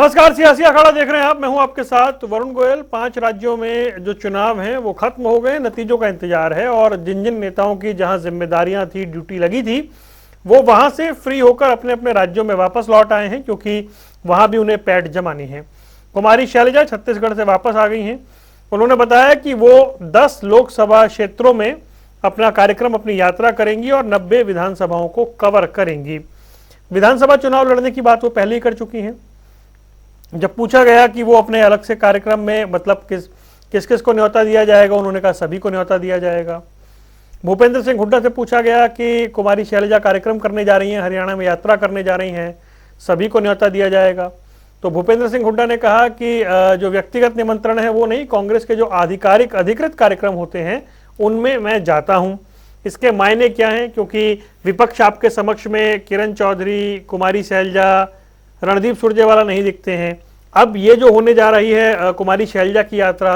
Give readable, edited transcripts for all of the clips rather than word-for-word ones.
नमस्कार, सियासी अखाड़ा देख रहे हैं आप। मैं हूं आपके साथ वरुण गोयल। 5 राज्यों में जो चुनाव हैं वो खत्म हो गए, नतीजों का इंतजार है और जिन जिन नेताओं की जहां जिम्मेदारियां थी, ड्यूटी लगी थी, वो वहां से फ्री होकर अपने अपने राज्यों में वापस लौट आए हैं, क्योंकि वहां भी उन्हें पैठ जमानी है। कुमारी शैलजा छत्तीसगढ़ से वापस आ गई हैं। उन्होंने बताया कि वो 10 लोकसभा क्षेत्रों में अपना कार्यक्रम, अपनी यात्रा करेंगी और 90 विधानसभाओं को कवर करेंगी। विधानसभा चुनाव लड़ने की बात वो पहले ही कर चुकी हैं। जब पूछा गया कि वो अपने अलग से कार्यक्रम में मतलब किस किस को न्योता दिया जाएगा, उन्होंने कहा सभी को न्योता दिया जाएगा। भूपेंद्र सिंह हुड्डा से पूछा गया कि कुमारी शैलजा कार्यक्रम करने जा रही हैं, हरियाणा में यात्रा करने जा रही हैं, सभी को न्योता दिया जाएगा। तो भूपेंद्र सिंह हुड्डा ने कहा कि जो व्यक्तिगत निमंत्रण है वो नहीं, कांग्रेस के जो आधिकारिक अधिकृत कार्यक्रम होते हैं उनमें मैं जाता हूं। इसके मायने क्या हैं, क्योंकि विपक्ष आपके समक्ष में किरण चौधरी, कुमारी शैलजा, रणदीप सुरजेवाला नहीं दिखते हैं। अब ये जो होने जा रही है कुमारी शैलजा की यात्रा,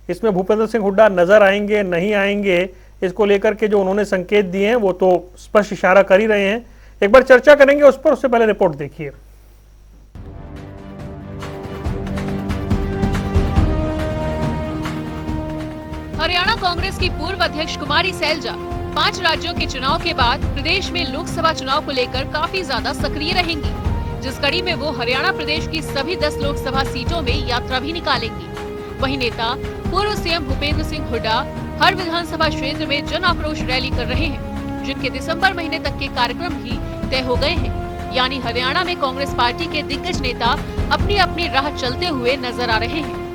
इसमें भूपेंद्र सिंह हुड्डा नजर आएंगे नहीं आएंगे, इसको लेकर के जो उन्होंने संकेत दिए हैं वो तो स्पष्ट इशारा कर ही रहे हैं। एक बार चर्चा करेंगे उस पर, उससे पहले रिपोर्ट देखिए। हरियाणा कांग्रेस की पूर्व अध्यक्ष कुमारी शैलजा 5 राज्यों के चुनाव के बाद प्रदेश में लोकसभा चुनाव को लेकर काफी ज्यादा सक्रिय रहेंगी, जिस कड़ी में वो हरियाणा प्रदेश की सभी 10 लोकसभा सीटों में यात्रा भी निकालेंगी। वहीं नेता पूर्व सीएम भूपेंद्र सिंह हुड्डा हर विधानसभा क्षेत्र में जन आक्रोश रैली कर रहे हैं, जिनके दिसंबर महीने तक के कार्यक्रम भी तय हो गए हैं। यानी हरियाणा में कांग्रेस पार्टी के दिग्गज नेता अपनी अपनी राह चलते हुए नजर आ रहे हैं।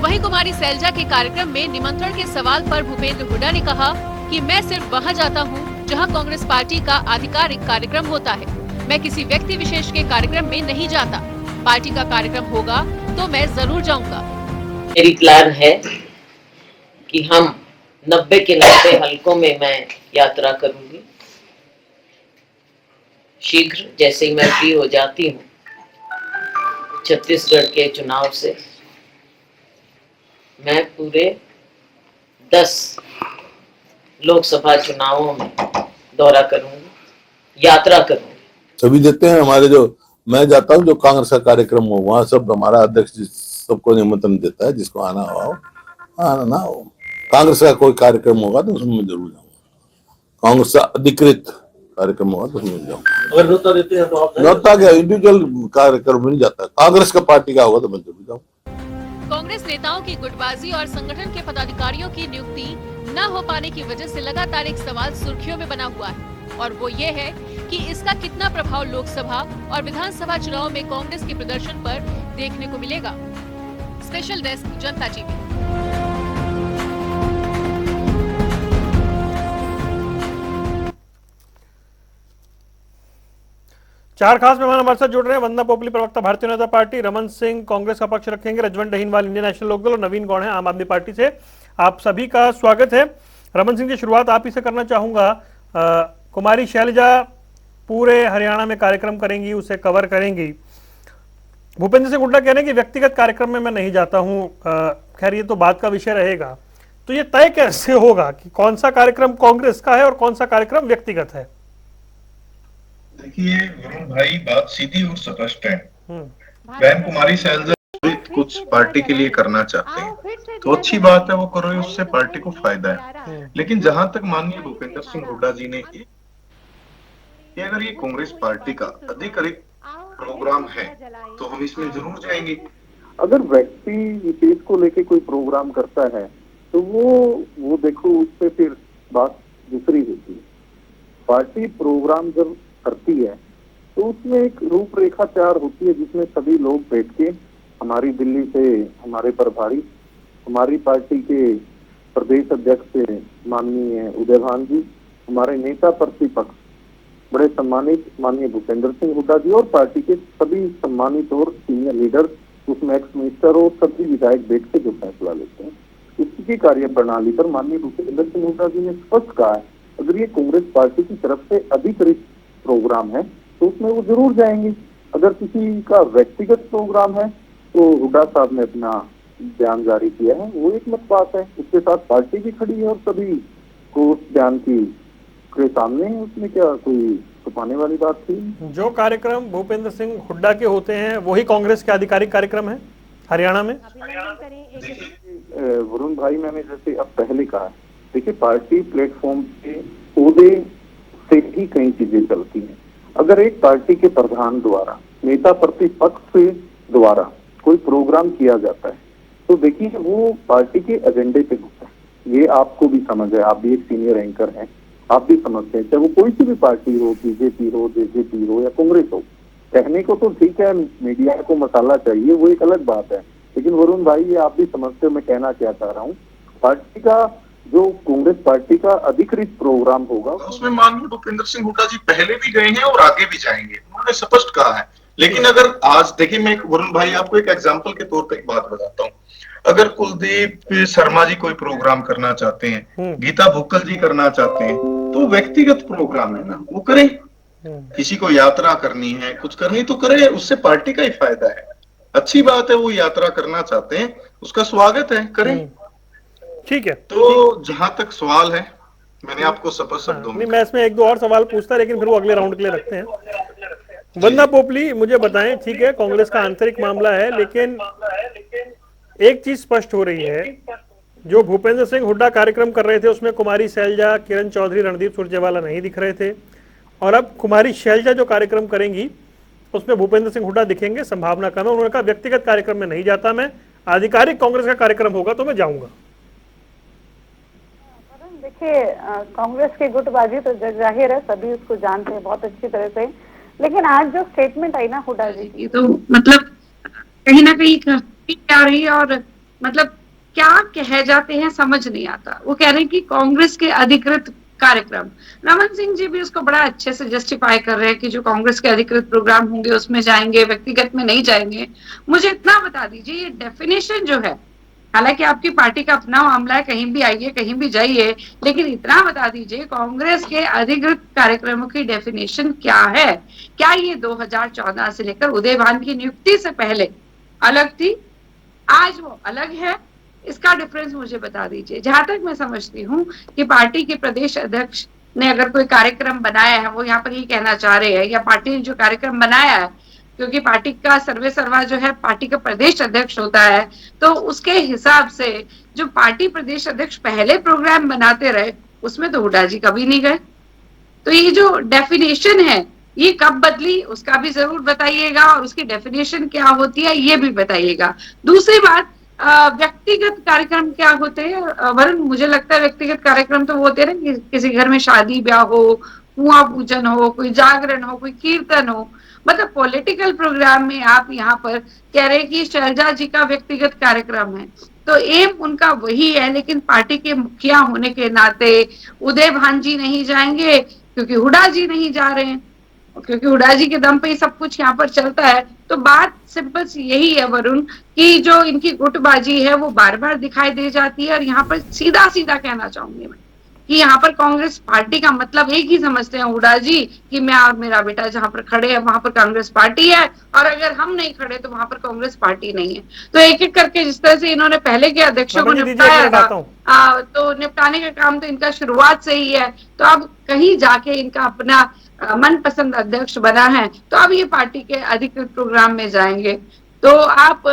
वहीं कुमारी शैलजा के कार्यक्रम में निमंत्रण के सवाल पर भूपेंद्र हुड्डा ने कहा कि मैं सिर्फ वहां जाता हूं जहां कांग्रेस पार्टी का आधिकारिक कार्यक्रम होता है। मैं किसी व्यक्ति विशेष के कार्यक्रम में नहीं जाता। पार्टी का कार्यक्रम होगा तो मैं जरूर जाऊंगा। मेरी प्लान है कि हम 90 के 90 हलकों में मैं यात्रा करूंगी। शीघ्र जैसे ही मैं फ्री हो जाती हूँ छत्तीसगढ़ के चुनाव से, मैं पूरे 10 लोकसभा चुनावों में दौरा करूंगी, यात्रा करूंगी। सभी देते हैं हमारे, जो मैं जाता हूँ जो कांग्रेस का कार्यक्रम हो वहाँ सब हमारा अध्यक्ष सबको निमंत्रण देता है, जिसको आना हो आना ना हो। कांग्रेस का कोई कार्यक्रम होगा तो उसमें मैं जरूर जाऊंगा। कांग्रेस का अधिकृत कार्यक्रम होगा तो उसमें जाऊंगा। अगर न्योता देते हैं तो आप न्योता क्या, इंडिविजुअल कार्यक्रम में नहीं जाता। कांग्रेस का पार्टी का होगा तो मैं जरूर जाऊंगा। कांग्रेस नेताओं की गुटबाजी और संगठन के पदाधिकारियों की नियुक्ति न हो पाने की वजह से लगातार एक सवाल सुर्खियों में बना हुआ है, और वो ये है कि इसका कितना प्रभाव लोकसभा और विधानसभा चुनाव में कांग्रेस के प्रदर्शन पर देखने को मिलेगा। स्पेशल डेस्क, जनता टीवी। चार खास मेहमान हमारे साथ जुड़ रहे हैं। वंदना पोपली, प्रवक्ता भारतीय जनता पार्टी, रमन सिंह कांग्रेस का पक्ष रखेंगे, रजवंत डहीनवाल इंडियन नेशनल लोकदल और नवीन गौड़ हैं आम आदमी पार्टी से। आप सभी का स्वागत है। रमन सिंह की शुरुआत आप ही से करना चाहूंगा। कुमारी शैलजा पूरे हरियाणा में कार्यक्रम करेंगी, उसे कवर करेंगी। भूपेंद्र सिंह हुड्डा कह रहे हैं कि व्यक्तिगत कार्यक्रम में मैं नहीं जाता हूं। खैर ये तो बात का विषय रहेगा। तो ये तय कैसे होगा कि कौन सा कार्यक्रम कांग्रेस का है और कौन सा कार्यक्रम व्यक्तिगत है? देखिए वरुण भाई, बात सीधी और स्पष्ट है। बहन कुमारी शैलजा कुछ पार्टी के लिए करना चाहते हैं तो अच्छी बात है, वो करो, उससे पार्टी को फायदा है। लेकिन जहां तक माननीय भूपेंद्र सिंह हुड्डा जी ने कि अगर ये कांग्रेस पार्टी का अधिकृत प्रोग्राम है तो हम इसमें जरूर जाएंगे। अगर व्यक्ति विशेष को लेके कोई प्रोग्राम करता है तो वो देखो, उससे फिर बात दूसरी होती है। पार्टी प्रोग्राम जब करती है तो उसमें एक रूपरेखा तैयार होती है, जिसमें सभी लोग बैठ के, हमारी दिल्ली से हमारे प्रभारी, हमारी पार्टी के प्रदेश अध्यक्ष से माननीय उदयभान जी, हमारे नेता प्रतिपक्ष बड़े सम्मानित माननीय भूपेंद्र सिंह हुड्डा जी और पार्टी के सभी सम्मानित और सीनियर लीडर, उसमें एक्स मिनिस्टर और सभी विधायक बैठ के जो फैसला लेते हैं, इसकी कार्य प्रणाली पर माननीय भूपेंद्र सिंह हुड्डा जी ने स्पष्ट कहा है, अगर ये कांग्रेस पार्टी की तरफ से अधिकृत प्रोग्राम है तो उसमें वो जरूर जाएंगे। अगर किसी का व्यक्तिगत प्रोग्राम है तो हुड्डा साहब ने अपना बयान जारी किया है, वो एक मत बात है। उसके साथ पार्टी भी खड़ी है और सभी को उस बयान के सामने उसमें क्या कोई छुपाने वाली बात थी। जो कार्यक्रम भूपेंद्र सिंह हुड्डा के होते हैं वही कांग्रेस के आधिकारिक कार्यक्रम है हरियाणा में। वरुण भाई, मैंने जैसे अब पहले कहा, देखिए पार्टी प्लेटफॉर्म पे ओहदे से ही कई चीजें चलती हैं। अगर एक पार्टी के प्रधान द्वारा, नेता प्रतिपक्ष से द्वारा कोई प्रोग्राम किया जाता है तो देखिए वो पार्टी के एजेंडे पे होता है। ये आपको भी समझ है, आप भी एक सीनियर एंकर हैं, आप भी समझते हैं, चाहे वो कोई सी भी पार्टी हो, बीजेपी हो, जेजेपी हो या कांग्रेस हो। कहने को तो ठीक है मीडिया को मसाला चाहिए, वो एक अलग बात है, लेकिन वरुण भाई ये आप भी समझते हो मैं कहना क्या चाह रहा हूँ। पार्टी का जो कांग्रेस पार्टी का अधिकृत प्रोग्राम होगा उसमें माननीय भूपेंद्र सिंह हुड्डा जी पहले भी गए हैं और आगे भी जाएंगे, उन्होंने स्पष्ट कहा है। लेकिन अगर आज देखिए, मैं वरुण भाई आपको एक एग्जांपल के तौर पर एक बात बताता हूँ। अगर कुलदीप शर्मा जी कोई प्रोग्राम करना चाहते हैं, गीता भुक्कल जी करना चाहते हैं, तो व्यक्तिगत प्रोग्राम है ना, वो करें। किसी को यात्रा करनी है, कुछ करनी तो करे, उससे पार्टी का ही फायदा है। अच्छी बात है, वो यात्रा करना चाहते हैं, उसका स्वागत है, करें। ठीक है। तो जहां तक सवाल है, मैंने आपको स्पष्ट शब्दों में, मैं इसमें एक दो और सवाल पूछता, लेकिन फिर वो अगले राउंड के लिए रखते हैं। वंदना पोपली, मुझे बताएं, ठीक है कांग्रेस का आंतरिक मामला है, लेकिन एक चीज स्पष्ट हो रही है, जो भूपेंद्र सिंह हुड्डा कार्यक्रम कर रहे थे उसमें कुमारी शैलजा, किरण चौधरी, रणदीप सुरजेवाला नहीं दिख रहे थे, और अब कुमारी शैलजा जो कार्यक्रम करेंगी उसमें भूपेंद्र सिंह हुड्डा दिखेंगे, संभावना कम है। उन्होंने कहा व्यक्तिगत कार्यक्रम में नहीं जाता, मैं आधिकारिक कांग्रेस का कार्यक्रम होगा तो मैं जाऊंगा। देखिए कांग्रेस की गुटबाजी तो जाहिर है, सभी उसको जानते हैं बहुत अच्छी तरह से, लेकिन आज जो स्टेटमेंट आई ना हुड्डा जी की, तो मतलब कहीं ना कहीं क्या रही, और मतलब क्या कह जाते हैं समझ नहीं आता। वो कह रहे हैं कि कांग्रेस के अधिकृत कार्यक्रम, रमन सिंह जी भी उसको बड़ा अच्छे से जस्टिफाई कर रहे हैं कि जो कांग्रेस के अधिकृत प्रोग्राम होंगे उसमें जाएंगे, व्यक्तिगत में नहीं जाएंगे। मुझे इतना बता दीजिए, ये डेफिनेशन जो है, हालांकि आपकी पार्टी का अपना मामला है, कहीं भी आइए कहीं भी जाइए, लेकिन इतना बता दीजिए कांग्रेस के अधिकृत कार्यक्रमों की डेफिनेशन क्या है? क्या ये 2014 से लेकर उदयभान की नियुक्ति से पहले अलग थी, आज वो अलग है? इसका डिफरेंस मुझे बता दीजिए। जहां तक मैं समझती हूँ कि पार्टी के प्रदेश अध्यक्ष ने अगर कोई कार्यक्रम बनाया है, वो यहाँ पर ये कहना चाह रहे हैं, या पार्टी ने जो कार्यक्रम बनाया है, क्योंकि पार्टी का सर्वे सर्वा जो है पार्टी का प्रदेश अध्यक्ष होता है, तो उसके हिसाब से जो पार्टी प्रदेश अध्यक्ष पहले प्रोग्राम बनाते रहे उसमें तो हुड्डा जी कभी नहीं गए। तो ये जो डेफिनेशन है ये कब बदली उसका भी जरूर बताइएगा, और उसकी डेफिनेशन क्या होती है ये भी बताइएगा। दूसरी बात, व्यक्तिगत कार्यक्रम क्या होते हैं वरुण? मुझे लगता है व्यक्तिगत कार्यक्रम तो वो होते हैं ना, किसी घर में शादी ब्याह हो, कुआं पूजन हो, कोई जागरण हो, कोई कीर्तन हो, मतलब पॉलिटिकल प्रोग्राम में आप यहाँ पर कह रहे हैं कि शैलजा जी का व्यक्तिगत कार्यक्रम है, तो एम उनका वही है, लेकिन पार्टी के मुखिया होने के नाते उदयभान जी नहीं जाएंगे क्योंकि हुड्डा जी नहीं जा रहे हैं, क्योंकि हुड्डा जी के दम पे ही सब कुछ यहाँ पर चलता है। तो बात सिंपल सी यही है वरुण, कि जो इनकी गुटबाजी है वो बार बार दिखाई दे जाती है, और यहाँ पर सीधा सीधा कहना चाहूंगी मैं कि यहाँ पर कांग्रेस पार्टी का मतलब एक ही समझते हैं हुड्डा जी, कि मैं और मेरा बेटा जहाँ पर खड़े हैं वहां पर कांग्रेस पार्टी है, और अगर हम नहीं खड़े तो वहां पर कांग्रेस पार्टी नहीं है। तो एक एक करके जिस तरह से इन्होंने पहले के अध्यक्षों को निपटाया था, तो निपटाने का काम तो इनका शुरुआत से ही है। तो अब कहीं जाके इनका अपना मनपसंद अध्यक्ष बना है, तो अब ये पार्टी के अधिकृत प्रोग्राम में जाएंगे। तो आप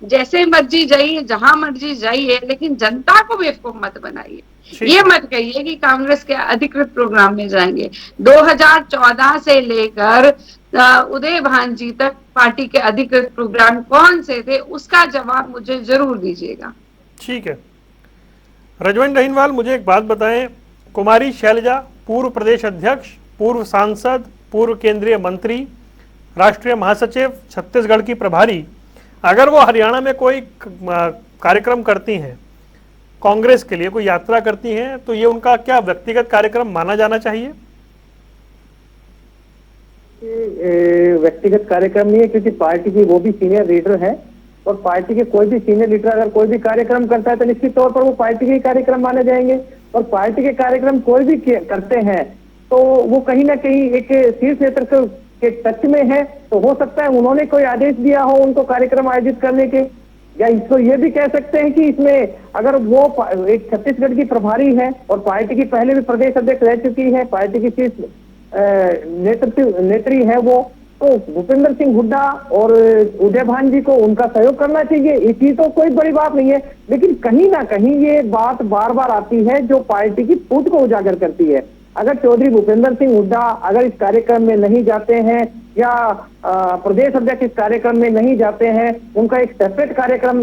जैसे मर्जी जाइए, जहां मर्जी जाइए, लेकिन जनता को बेवकूफ मत बनाइए। ये मत कहिए कि कांग्रेस के अधिकृत प्रोग्राम में जाएंगे। 2014 से लेकर उदयभान जी तक पार्टी के अधिकृत प्रोग्राम कौन से थे, उसका जवाब मुझे जरूर दीजिएगा। ठीक है। रजवंत रहीनवाल, मुझे एक बात बताएं, कुमारी शैलजा पूर्व प्रदेश अध्यक्ष, पूर्व सांसद, पूर्व केंद्रीय मंत्री, राष्ट्रीय महासचिव, छत्तीसगढ़ की प्रभारी, अगर वो हरियाणा में कोई कार्यक्रम करती हैं, कांग्रेस के लिए कोई यात्रा करती हैं, तो ये उनका क्या व्यक्तिगत कार्यक्रम माना जाना चाहिए? व्यक्तिगत कार्यक्रम नहीं है, क्योंकि पार्टी की वो भी सीनियर लीडर है, और पार्टी के कोई भी सीनियर लीडर अगर कोई भी कार्यक्रम करता है तो निश्चित तौर पर वो पार्टी के कार्यक्रम माने जाएंगे। और पार्टी के कार्यक्रम कोई भी करते हैं तो वो कहीं ना कहीं एक शीर्ष नेतृत्व के टच में है, तो हो सकता है उन्होंने कोई आदेश दिया हो उनको कार्यक्रम आयोजित करने के, या इसको ये भी कह सकते हैं कि इसमें अगर वो एक छत्तीसगढ़ की प्रभारी है और पार्टी की पहले भी प्रदेश अध्यक्ष रह चुकी है, पार्टी की शीर्ष नेत्री है वो, तो भूपेंद्र सिंह हुड्डा और उदय भान जी को उनका सहयोग करना चाहिए, इसी तो कोई बड़ी बात नहीं है। लेकिन कहीं ना कहीं ये बात बार बार आती है जो पार्टी की फूट को उजागर करती है। अगर चौधरी भूपेंद्र सिंह हुड्डा अगर इस कार्यक्रम में नहीं जाते हैं या प्रदेश अध्यक्ष इस कार्यक्रम में नहीं जाते हैं, उनका एक सेपरेट कार्यक्रम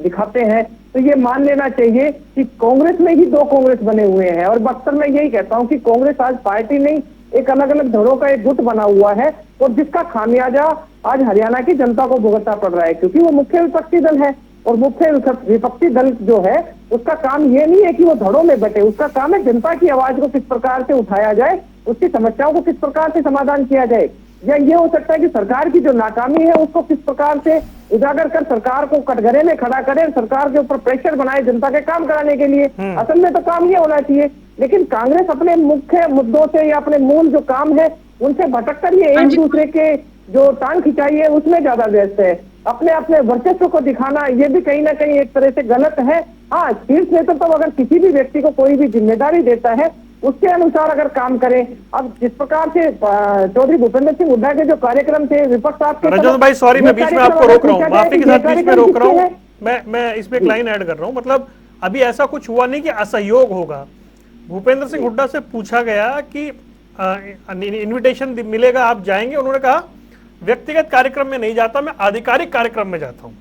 दिखाते हैं, तो ये मान लेना चाहिए कि कांग्रेस में ही दो कांग्रेस बने हुए हैं। और बक्सर में यही कहता हूं कि कांग्रेस आज पार्टी नहीं, एक अलग अलग धड़ों का एक गुट बना हुआ है, और जिसका खामियाजा आज हरियाणा की जनता को भुगतना पड़ रहा है, क्योंकि वो मुख्य विपक्षी दल है। और मुख्य विपक्षी दल जो है उसका काम ये नहीं है कि वो धड़ों में बटे, उसका काम है जनता की आवाज को किस प्रकार से उठाया जाए, उसकी समस्याओं को किस प्रकार से समाधान किया जाए, या ये हो सकता है कि सरकार की जो नाकामी है उसको किस प्रकार से उजागर कर सरकार को कटघरे में खड़ा करें, सरकार के ऊपर प्रेशर बनाए जनता के काम कराने के लिए। असल में तो काम ये होना चाहिए, लेकिन कांग्रेस अपने मुख्य मुद्दों से या अपने मूल जो काम है उनसे भटक कर ये एक दूसरे के जो टांग खिंचाई है उसमें ज्यादा व्यस्त है। अपने अपने वर्चस्व को दिखाना ये भी कहीं ना कहीं एक तरह से गलत है। हाँ, शीर्ष नेतृत्व अगर किसी भी व्यक्ति को कोई भी जिम्मेदारी देता है उसके अनुसार अगर काम करें। अब जिस प्रकार से चौधरी भूपेंद्र सिंह हुड्डा के जो कार्यक्रम थे विपक्ष आपके, रजत भाई सॉरी मैं बीच में आपको रोक रहा हूँ, माफी के साथ बीच में रोक रहा हूँ, मैं इसमें एक लाइन ऐड कर रहा हूँ। मतलब अभी ऐसा कुछ हुआ नहीं कि असहयोग होगा। भूपेंद्र सिंह हुड्डा से पूछा गया कि इनविटेशन मिलेगा आप जाएंगे, उन्होंने कहा व्यक्तिगत कार्यक्रम में नहीं जाता, मैं आधिकारिक कार्यक्रम में जाता हूँ।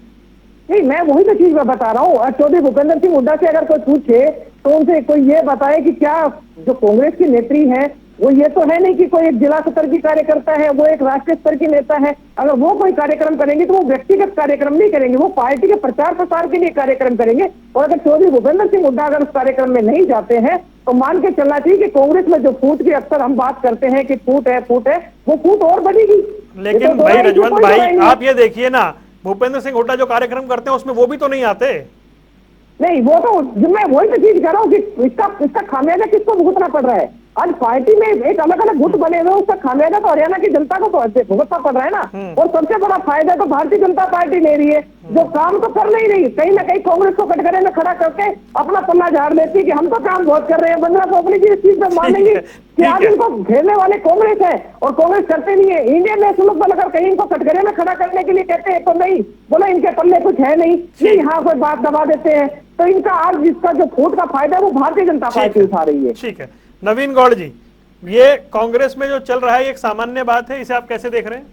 नहीं, मैं वही तो चीज बता रहा हूँ। चौधरी भूपेंद्र सिंह हुड्डा से अगर कोई पूछे तो उनसे कोई ये बताए कि क्या जो कांग्रेस की नेत्री है वो ये तो है नहीं कि कोई एक जिला स्तर की कार्यकर्ता है, वो एक राष्ट्रीय स्तर की नेता है। अगर वो कोई कार्यक्रम करेंगे तो वो व्यक्तिगत कार्यक्रम नहीं करेंगे, वो पार्टी के प्रचार प्रसार के लिए कार्यक्रम करेंगे। और अगर चौधरी भूपेंद्र सिंह हुड्डा अगर उस कार्यक्रम में नहीं जाते हैं तो मान के चलना चाहिए कि कांग्रेस में जो फूट की अक्सर हम बात करते हैं कि फूट है वो फूट और बढ़ेगी। लेकिन भाई रजवंत भाई आप ये देखिए ना, भूपेंद्र सिंह हुड्डा जो कार्यक्रम करते हैं उसमें वो भी तो नहीं आते। नहीं, वो तो मैं वही तो चीज कर रहा हूँ कि इसका खामियाजा किसको भुगतना पड़ रहा है। आज पार्टी में एक अलग अलग गुट बने हुए, उसका खामियाजा तो हरियाणा की जनता को तो भुगतना पड़ रहा है ना। और सबसे बड़ा फायदा तो भारतीय जनता पार्टी ले रही है, जो काम तो कर नहीं रही। कहीं ना कहीं कांग्रेस को कटघरे में खड़ा करके अपना पल्ला झाड़ देती है कि हम तो काम बहुत कर रहे हैं। बंदरा पोपली जी इस चीज में मानेंगे कि आज इनको घेरने वाले कांग्रेस है और कांग्रेस करते नहीं है। इंडियन नेशनल बल अगर कहीं इनको कटघरे में खड़ा करने के लिए कहते हैं तो नहीं, बोला इनके पल्ले कुछ है नहीं, ये यहाँ कोई बात दबा देते हैं। तो इनका आज जिसका जो फूट का फायदा है वो भारतीय जनता पार्टी उठा रही है। ठीक है, नवीन गौड़ जी, ये कांग्रेस में जो चल रहा है एक सामान्य बात है, इसे आप कैसे देख रहे हैं?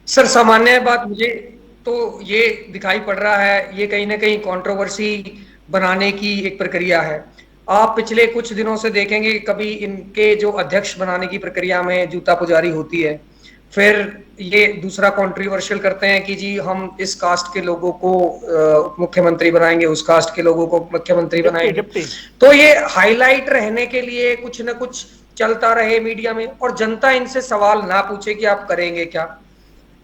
सर, सामान्य बात मुझे तो ये दिखाई पड़ रहा है, ये कहीं ना कहीं कंट्रोवर्सी बनाने की एक प्रक्रिया है। आप पिछले कुछ दिनों से देखेंगे कभी इनके जो अध्यक्ष बनाने की प्रक्रिया में जूता पुजारी होती है, फिर ये दूसरा कंट्रोवर्शियल करते हैं कि जी हम इस कास्ट के लोगों को मुख्यमंत्री बनाएंगे, उस कास्ट के लोगों को मुख्यमंत्री बनाएंगे। तो ये हाईलाइट रहने के लिए कुछ ना कुछ चलता रहे मीडिया में, और जनता इनसे सवाल ना पूछे कि आप करेंगे क्या।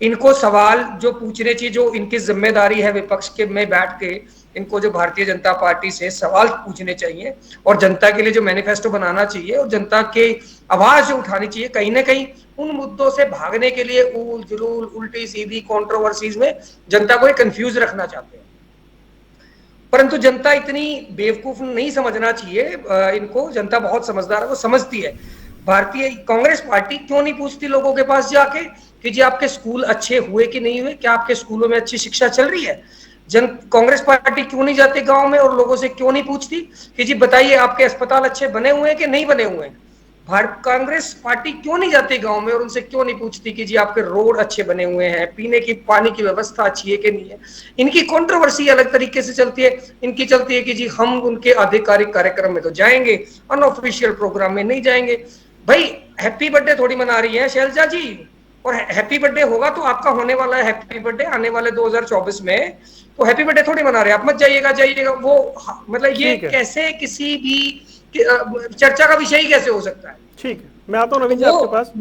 इनको सवाल जो पूछने चाहिए, जो इनकी जिम्मेदारी है विपक्ष के में बैठ के इनको जो भारतीय जनता पार्टी से सवाल पूछने चाहिए और जनता के लिए जो मैनिफेस्टो बनाना चाहिए और जनता के आवाज जो उठानी चाहिए। कहीं ना कहीं उन मुद्दों से भागने के लिए ऊल जलूल उल्टी सीधी कंट्रोवर्सीज में जनता को कंफ्यूज रखना चाहते हैं, परंतु जनता इतनी बेवकूफ नहीं समझना चाहिए इनको। जनता बहुत समझदार है, वो समझती है। भारतीय कांग्रेस पार्टी क्यों नहीं पूछती लोगों के पास जाके कि जी आपके स्कूल अच्छे हुए कि नहीं हुए, क्या आपके स्कूलों में अच्छी शिक्षा चल रही है। कांग्रेस पार्टी क्यों नहीं जाती गांव में और लोगों से क्यों नहीं पूछती कि जी बताइए आपके अस्पताल अच्छे बने हुए हैं कि नहीं बने हुए हैं। कांग्रेस पार्टी क्यों नहीं जाती गांव में और उनसे क्यों नहीं पूछती कि जी आपके रोड अच्छे बने हुए हैं, पीने की पानी की व्यवस्था अच्छी है कि नहीं है। इनकी कंट्रोवर्सी अलग तरीके से चलती है। इनकी चलती है कि जी हम उनके आधिकारिक कार्यक्रम में तो जाएंगे, अनऑफिशियल प्रोग्राम में नहीं जाएंगे। भाई हैप्पी बर्थडे थोड़ी मना रही है शैलजा जी, और हैप्पी बर्थडे होगा तो आपका होने वाला है हैप्पी बर्थडे आने वाले 2024 में, तो हैप्पी बर्थडे थोड़ी मना रहे हैं आप, मत जाइएगा। वो मतलब ये कैसे किसी भी चर्चा का विषय ही कैसे हो सकता है। ठीक है, मैं आता हूं नवीन जी आपके पास।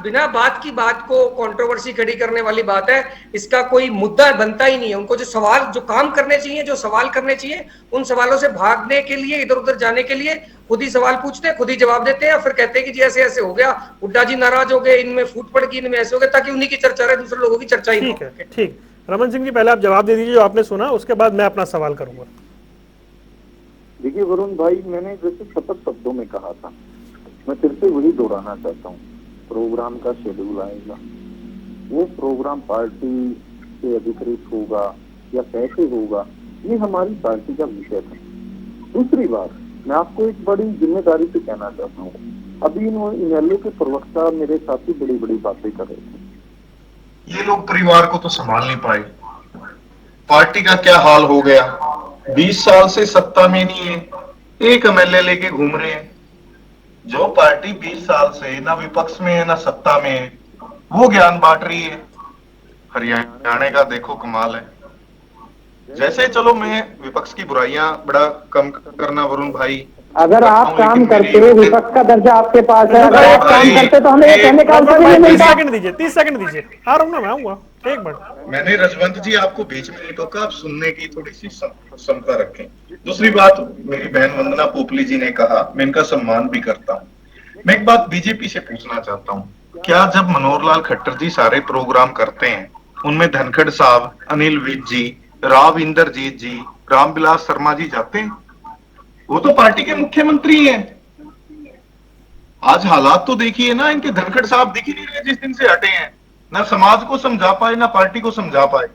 बिना बात की बात को कंट्रोवर्सी खड़ी करने वाली बात है, इसका कोई मुद्दा बनता ही नहीं है। उनको जो सवाल जो काम करने चाहिए, जो सवाल करने चाहिए, उन सवालों से भागने के लिए, इधर उधर जाने के लिए खुद ही सवाल पूछते हैं, खुद ही जवाब देते हैं, फिर कहते हैं कि जी ऐसे ऐसे हो गया, हुड्डा जी नाराज हो गए, इनमें फूट पड़ गई, इनमें ऐसे हो गया, ताकि उन्हीं की चर्चा रहे, दूसरे लोगों की चर्चा ही। ठीक है, ठीक। रमन सिंह जी पहले आप जवाब दे दीजिए जो आपने सुना, उसके बाद मैं अपना सवाल करूंगा। देखिए वरुण भाई, मैंने जैसे शपथ शब्दों में कहा था मैं फिर से वही दोहराना चाहता हूँ, प्रोग्राम का शेड्यूल आएगा, वो प्रोग्राम पार्टी से अधिकृत होगा या कैसे होगा, ये हमारी पार्टी का विषय था। दूसरी बात, मैं आपको एक बड़ी जिम्मेदारी से कहना चाहता हूँ, अभी इनेलो के प्रवक्ता मेरे साथी बड़ी बड़ी बातें कर रहे थे। ये लोग परिवार को तो संभाल नहीं पाए, पार्टी का क्या हाल हो गया, 20 साल से सत्ता में नहीं है, एक एमएलए लेके घूम रहे हैं। जो पार्टी 20 साल से ना विपक्ष में है ना सत्ता में है, वो ज्ञान बांट रही है। हरियाणा का देखो कमाल है। जैसे चलो मैं विपक्ष की बुराइयां बड़ा कम करना वरुण भाई, अगर आप काम करते हो, विपक्ष का दर्जा आपके पास है, अगर आप काम करते तो हमें ये कहने का अवसर ही नहीं 30 मिलता। सेकंड दीजिए, 30 सेकंड दीजिए, आ रहा हूँ ना, मैं आऊंगा एक मिनट। मैंने रजवंत जी आपको बीच में नहीं टोका, आप सुनने की थोड़ी सी क्षमता रखें। दूसरी बात, मेरी बहन वंदना पोपली जी ने कहा, मैं इनका सम्मान भी करता हूँ। मैं एक बात बीजेपी से पूछना चाहता हूँ, क्या जब मनोहर लाल खट्टर जी सारे प्रोग्राम करते हैं, उनमें धनखड़ साहब, अनिल विज जी, राव इंद्रजीत जी, रामविलास शर्मा जी जाते हैं? वो तो पार्टी के मुख्यमंत्री हैं। आज हालात तो देखिए ना, इनके धनखड़ साहब दिख ही नहीं रहे जिस दिन से हटे हैं, ना समाज को समझा पाए ना पार्टी को समझा पाए।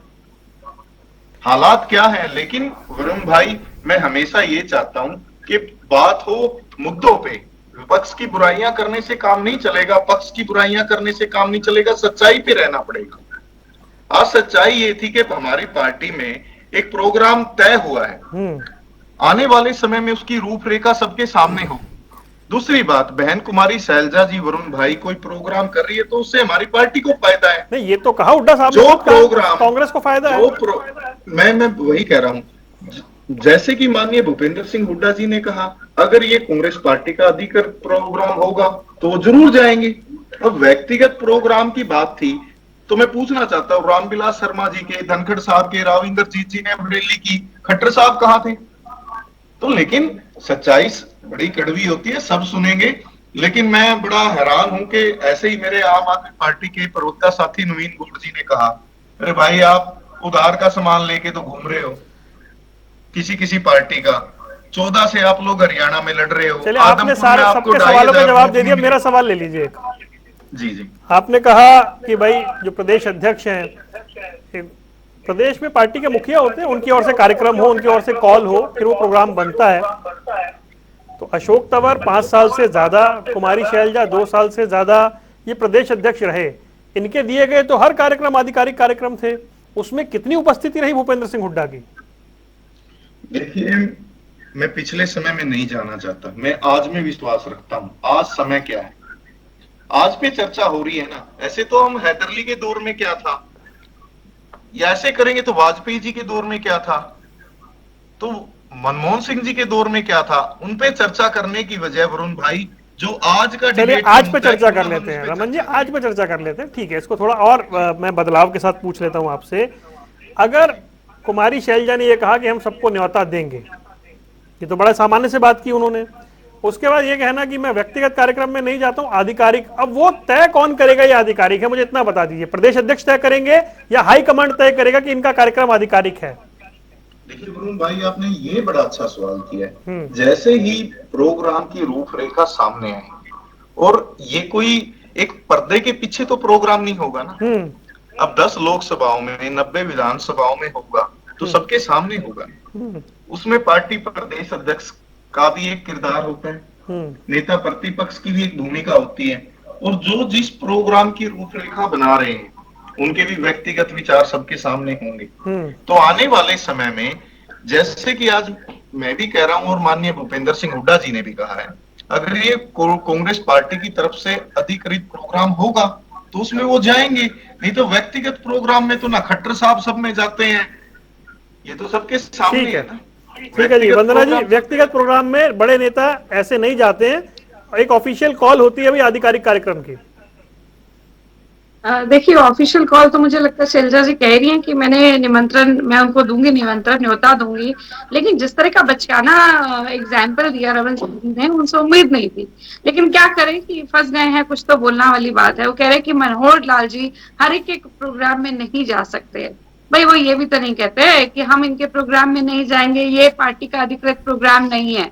हालात क्या है? लेकिन वरुण भाई, मैं हमेशा ये चाहता हूं कि बात हो मुद्दों पे, विपक्ष की बुराइयां करने से काम नहीं चलेगा, पक्ष की बुराइयां करने से काम नहीं चलेगा, सच्चाई पे रहना पड़ेगा। आज सच्चाई ये थी कि हमारी पार्टी में एक प्रोग्राम तय हुआ है, आने वाले समय में उसकी रूपरेखा सबके सामने हो। दूसरी बात, बहन कुमारी शैलजा जी, वरुण भाई कोई प्रोग्राम कर रही है तो उससे हमारी पार्टी को फायदा है। नहीं, ये तो कहा हुड्डा साहब, जो प्रोग्राम कांग्रेस को फायदा है। मैं वही कह रहा हूं, जैसे कि माननीय भूपेंद्र सिंह हुड्डा जी ने कहा, अगर ये कांग्रेस पार्टी का अधिकृत प्रोग्राम होगा तो वो जरूर जाएंगे। अब व्यक्तिगत प्रोग्राम की बात थी तो मैं पूछना चाहता हूँ, रामविलास शर्मा जी के, धनखड़ साहब के, राव इंद्रजीत जी ने रैली की, खट्टर साहब कहाँ थे? तो लेकिन सच्चाई बड़ी कड़वी होती है, सब सुनेंगे। लेकिन मैं बड़ा हैरान हूं कि ऐसे ही मेरे आम आदमी पार्टी के प्रवक्ता साथी नवीन गुप्ता जी ने कहा, अरे भाई आप उधार का सामान लेके तो घूम रहे हो, किसी किसी पार्टी का। 14 से आप लोग हरियाणा में लड़ रहे हो। चलिए, आपने सारे सबके सवालों का जवाब दे दिया, मेरा सवाल ले लीजिए एक। जी। आपने कहा कि भाई जो प्रदेश अध्यक्ष हैं, प्रदेश में पार्टी के मुखिया होते हैं, उनकी ओर से कार्यक्रम हो, उनकी ओर से कॉल हो, फिर वो प्रोग्राम बनता है। तो अशोक तंवर 5 साल से ज्यादा, कुमारी शैलजा 2 साल से ज्यादा ये प्रदेश अध्यक्ष रहे, इनके दिए गए तो हर कार्यक्रम आधिकारिक कार्यक्रम थे, उसमें कितनी उपस्थिति रही भूपेंद्र सिंह हुड्डा की? देखिए, मैं पिछले समय में नहीं जाना चाहता, मैं आज में विश्वास रखता हूं। आज समय क्या है, आज पे चर्चा हो रही है ना। ऐसे तो हम हैदरली के दौर में क्या था, या ऐसे करेंगे तो वाजपेयी जी के दौर में क्या था, तो मनमोहन सिंह जी के दौर में क्या था, उन पे चर्चा करने की वजह वरुण भाई जो आज का चलिए आज पे चर्चा कर लेते हैं रमन जी, आज पे चर्चा कर लेते हैं, ठीक है। इसको थोड़ा और मैं बदलाव के साथ पूछ लेता हूं आपसे। अगर कुमारी शैलजा ने यह कहा कि हम सबको न्योता देंगे, ये तो बड़ा सामान्य से बात की उन्होंने, उसके बाद ये कहना कि मैं व्यक्तिगत कार्यक्रम में नहीं जाता हूं, आधिकारिक, अब वो तय कौन करेगा? ये आधिकारिक है, मुझे इतना बता दीजिए, प्रदेश अध्यक्ष तय करेंगे या हाईकमांड तय करेगा कि इनका कार्यक्रम आधिकारिक है? देखिए वरुण भाई, आपने ये बड़ा अच्छा सवाल किया है। जैसे ही प्रोग्राम की रूपरेखा सामने आएगी, और ये कोई एक पर्दे के पीछे तो प्रोग्राम नहीं होगा ना। अब 10 लोकसभाओं में, 90 विधानसभाओं में होगा तो सबके सामने होगा। उसमें पार्टी प्रदेश अध्यक्ष का भी एक किरदार होता है, नेता प्रतिपक्ष की भी एक भूमिका होती है, और जो जिस प्रोग्राम की रूपरेखा बना रहे हैं उनके भी व्यक्तिगत विचार सबके सामने होंगे। तो आने वाले समय में, जैसे कि आज मैं भी कह रहा हूं और माननीय भूपेंद्र सिंह हुड्डा जी ने भी कहा है, अगर ये कांग्रेस पार्टी की तरफ से अधिकृत प्रोग्राम होगा तो उसमें वो जाएंगे, नहीं तो व्यक्तिगत प्रोग्राम में तो ना खट्टर साहब सब में जाते हैं, ये तो सबके सामने है ना। ठीक है जी, वंदना जी, व्यक्तिगत प्रोग्राम में बड़े नेता ऐसे नहीं जाते हैं, एक ऑफिशियल कॉल होती है अभी आधिकारिक कार्यक्रम की। देखिए, ऑफिशियल कॉल तो मुझे लगता है शैलजा जी कह रही हैं कि मैंने निमंत्रण, मैं उनको दूंगी निमंत्रण, न्योता दूंगी, लेकिन जिस तरह का बचकाना एग्जाम्पल दिया रमन जी ने, उनसे उम्मीद नहीं थी। लेकिन क्या करें कि फंस गए हैं, कुछ तो बोलना वाली बात है। वो कह रहे हैं कि मनोहर लाल जी हर एक प्रोग्राम में नहीं जा सकते। भाई वो ये भी तो नहीं कहते कि हम इनके प्रोग्राम में नहीं जाएंगे, ये पार्टी का अधिकृत प्रोग्राम नहीं है।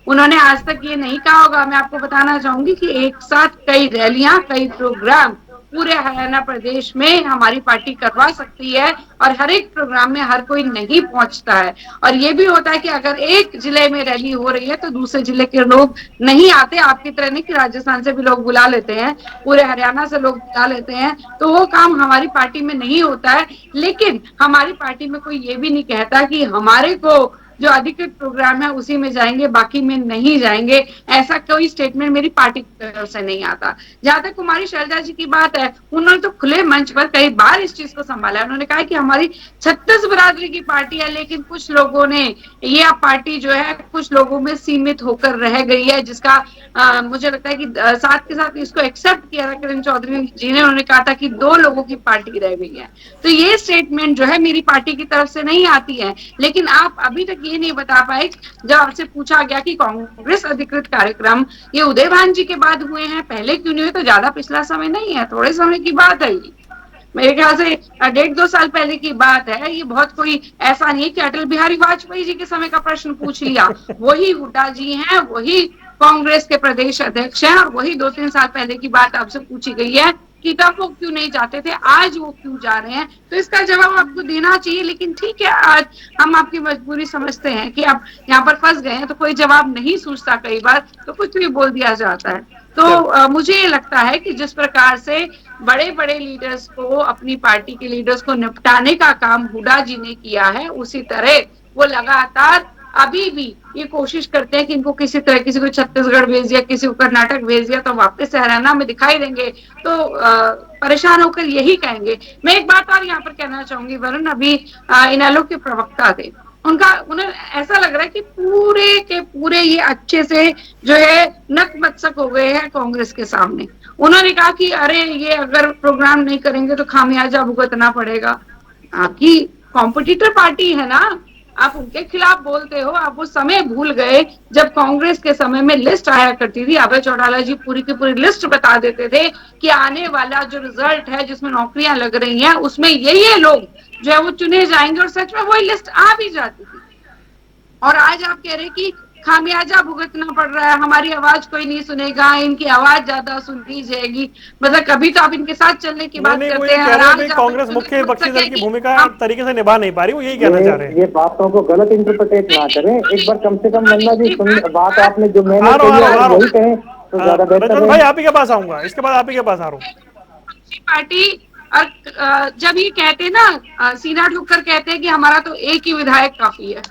उन्होंने आज तक ये नहीं कहा होगा। मैं आपको बताना चाहूंगी कि एक साथ कई रैलियां, कई प्रोग्राम पूरे हरियाणा प्रदेश में हमारी पार्टी करवा सकती है, और हर एक प्रोग्राम में हर कोई नहीं पहुंचता है। और ये भी होता है कि अगर एक जिले में रैली हो रही है तो दूसरे जिले के लोग नहीं आते। आपकी तरह नहीं कि राजस्थान से भी लोग बुला लेते हैं, पूरे हरियाणा से लोग बुला लेते हैं, तो वो काम हमारी पार्टी में नहीं होता है। लेकिन हमारी पार्टी में कोई ये भी नहीं कहता कि हमारे को जो अधिकृत प्रोग्राम है उसी में जाएंगे, बाकी में नहीं जाएंगे। ऐसा कोई स्टेटमेंट मेरी पार्टी की तरफ से नहीं आता। जहां तक कुमारी शैलजा जी की बात है, उन्होंने तो खुले मंच पर कई बार इस चीज को संभाला है। उन्होंने कहा कि हमारी 36 बिरादरी की पार्टी है, लेकिन कुछ लोगों ने ये पार्टी जो है कुछ लोगों में सीमित होकर रह गई है, जिसका मुझे लगता है कि साथ के साथ इसको एक्सेप्ट किया था किरण चौधरी जी ने। उन्होंने कहा था कि 2 लोगों की पार्टी रह गई है। तो ये स्टेटमेंट जो है मेरी पार्टी की तरफ से नहीं आती है। लेकिन आप अभी तक ये नहीं बता पाए, जब आपसे पूछा गया कि कांग्रेस अधिकृत कार्यक्रम ये उदयभान जी के बाद हुए हैं, पहले क्यों नहीं हुए, तो ज्यादा पिछला समय नहीं है, थोड़े समय की बात है। ये मेरे ख्याल से 1.5-2 साल पहले की बात है। ये बहुत कोई ऐसा नहीं है कि अटल बिहारी वाजपेयी जी के समय का प्रश्न पूछ लिया। वही हुड्डा जी हैं, वही कांग्रेस के प्रदेश अध्यक्ष हैं, और वही 2-3 साल पहले की बात आपसे पूछी गई है कि तब वो क्यों नहीं जाते थे, आज वो क्यों जा रहे हैं। तो इसका जवाब आपको देना चाहिए। लेकिन ठीक है, आज हम आपकी मजबूरी समझते हैं कि आप यहाँ पर फंस गए हैं, तो कोई जवाब नहीं सूझता कई बार, तो कुछ भी बोल दिया जाता है। तो मुझे ये लगता है कि जिस प्रकार से बड़े बड़े लीडर्स को, अपनी पार्टी के लीडर्स को निपटाने का काम हुड्डा जी ने किया है, उसी तरह वो लगातार अभी भी ये कोशिश करते हैं कि इनको किसी तरह, किसी को छत्तीसगढ़ भेज दिया, किसी को कर्नाटक भेज दिया, तो वापस से हरियाणा में दिखाई देंगे, तो परेशान होकर यही कहेंगे। मैं एक बात और यहाँ पर कहना चाहूंगी वरुण, अभी इनेलो के प्रवक्ता थे, उन्हें ऐसा लग रहा है कि पूरे के पूरे ये अच्छे से जो है नतमस्तक हो गए हैं कांग्रेस के सामने। उन्होंने कहा कि अरे ये अगर प्रोग्राम नहीं करेंगे तो खामियाजा भुगतना पड़ेगा। आपकी कॉम्पिटिटर पार्टी है ना, आप उनके खिलाफ बोलते हो। आप वो समय भूल गए जब कांग्रेस के समय में लिस्ट आया करती थी, अभय चौटाला जी पूरी की पूरी लिस्ट बता देते थे कि आने वाला जो रिजल्ट है, जिसमें नौकरियां लग रही हैं, उसमें ये लोग जो है वो चुने जाएंगे, और सच में वही लिस्ट आ भी जाती थी। और आज आप कह रहे कि खामियाजा भुगतना पड़ रहा है, हमारी आवाज कोई नहीं सुनेगा, इनकी आवाज ज्यादा सुनी जाएगी। मतलब कभी तो आप इनके साथ चलने की बात करते हैं। कांग्रेस मुख्य विपक्षी दल की भूमिका तरीके से निभा नहीं पा रही, वो यही कहना चाह रहे हैं। ये बातों को गलत इंटरप्रिटेट ना करें। एक बार कम से कम नन्ना जी बात आपने जो मैंने कही वही कहें तो ज्यादा बेहतर है। भाई आप ही के पास आऊंगा, इसके बाद आप ही के पास आ रहा हूँ। पार्टी और जब ये कहते ना, सीना ठोककर कहते हैं कि हमारा तो एक ही विधायक काफी है,